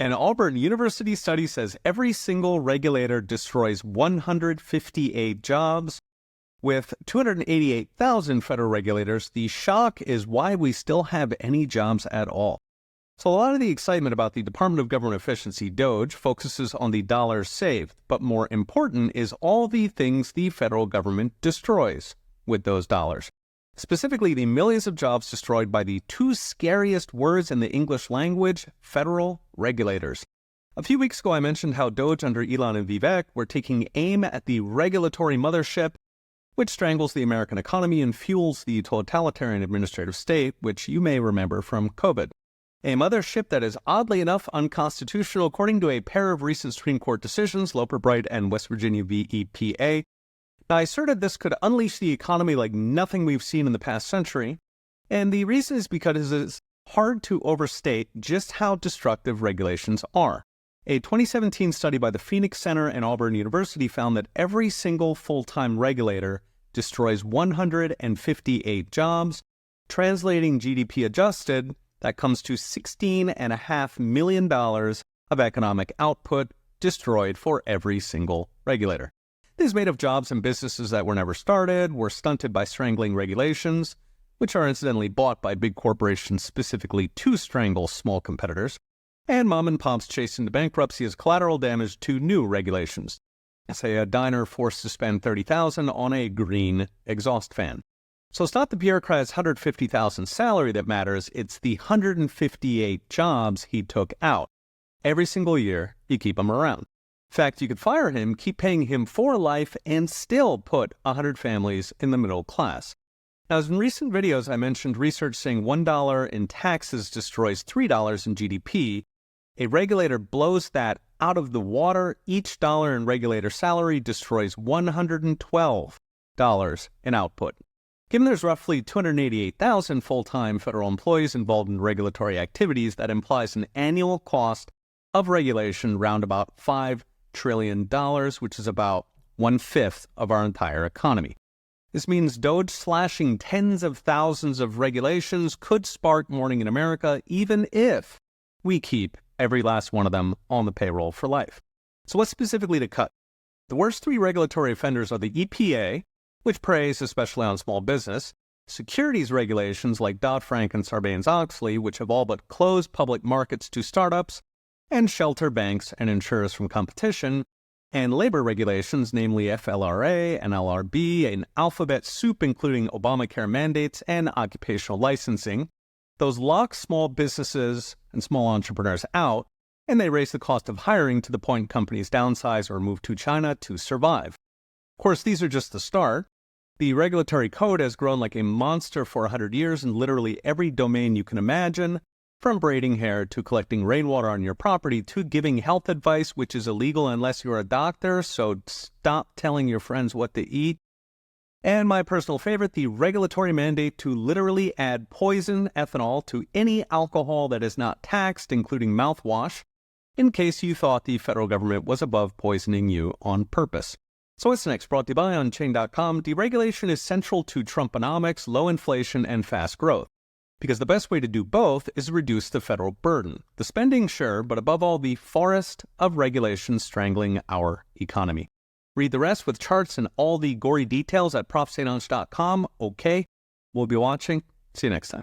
An Auburn University study says every single regulator destroys 158 jobs. With 288,000 federal regulators, the shock is why we still have any jobs at all. So a lot of the excitement about the Department of Government Efficiency, DOGE, focuses on the dollars saved, but more important is all the things the federal government destroys with those dollars. Specifically, the millions of jobs destroyed by the two scariest words in the English language, federal regulators. A few weeks ago, I mentioned how DOGE under Elon and Vivek were taking aim at the regulatory mothership, which strangles the American economy and fuels the totalitarian administrative state, which you may remember from COVID. A mothership that is oddly enough unconstitutional according to a pair of recent Supreme Court decisions, Loper Bright and West Virginia v. EPA. Now, I asserted this could unleash the economy like nothing we've seen in the past century, and the reason is because it's hard to overstate just how destructive regulations are. A 2017 study by the Phoenix Center and Auburn University found that every single full-time regulator destroys 158 jobs, translating GDP adjusted, that comes to $16.5 million of economic output destroyed for every single regulator. This is made of jobs and businesses that were never started, were stunted by strangling regulations, which are incidentally bought by big corporations specifically to strangle small competitors, and mom and pops chased into bankruptcy as collateral damage to new regulations. Say a diner forced to spend $30,000 on a green exhaust fan. So it's not the bureaucrat's $150,000 salary that matters, it's the 158 jobs he took out. Every single year, you keep him around. In fact, you could fire him, keep paying him for life, and still put 100 families in the middle class. Now, as in recent videos, I mentioned research saying $1 in taxes destroys $3 in GDP. A regulator blows that out of the water. Each dollar in regulator salary destroys $112 in output. Given there's roughly 288,000 full-time federal employees involved in regulatory activities, that implies an annual cost of regulation round about $5 trillion, which is about 1/5 of our entire economy. This means DOGE slashing tens of thousands of regulations could spark mourning in America, even if we keep every last one of them on the payroll for life. So what specifically to cut? The worst three regulatory offenders are the EPA, which preys especially on small business, securities regulations like Dodd-Frank and Sarbanes-Oxley, which have all but closed public markets to startups, and shelter banks and insurers from competition, and labor regulations, namely FLRA and LRB, and alphabet soup including Obamacare mandates and occupational licensing. Those lock small businesses and small entrepreneurs out, and they raise the cost of hiring to the point companies downsize or move to China to survive. Of course, these are just the start. The regulatory code has grown like a monster for 100 years in literally every domain you can imagine, from braiding hair to collecting rainwater on your property to giving health advice, which is illegal unless you're a doctor, so stop telling your friends what to eat. And my personal favorite, the regulatory mandate to literally add poison ethanol to any alcohol that is not taxed, including mouthwash, in case you thought the federal government was above poisoning you on purpose. So what's next? Brought to you by Unchained.com. Deregulation is central to Trumponomics, low inflation, and fast growth. Because the best way to do both is reduce the federal burden. The spending, sure, but above all, the forest of regulations strangling our economy. Read the rest with charts and all the gory details at ProfSaintAnge.com. Okay, we'll be watching. See you next time.